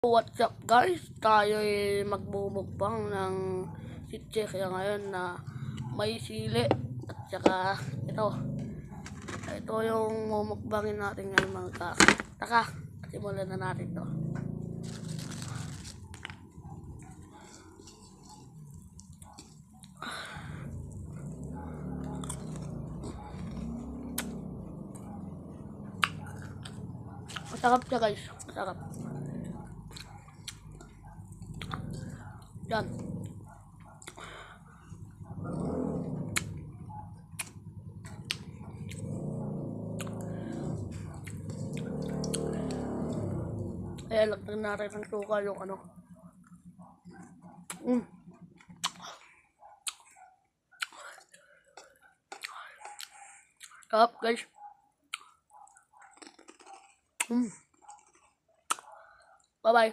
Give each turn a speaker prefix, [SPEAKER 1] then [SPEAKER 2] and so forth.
[SPEAKER 1] What's up guys? Tayo ay magbumukbang ng sitche kaya ngayon na may sili at saka ito yung mumukbangin natin ngayon mga taka. Simulan na natin to. Masarap siya guys, masarap. Yan. Kaya lagyan natin ng suka yung ano. Sarap guys. Bye bye.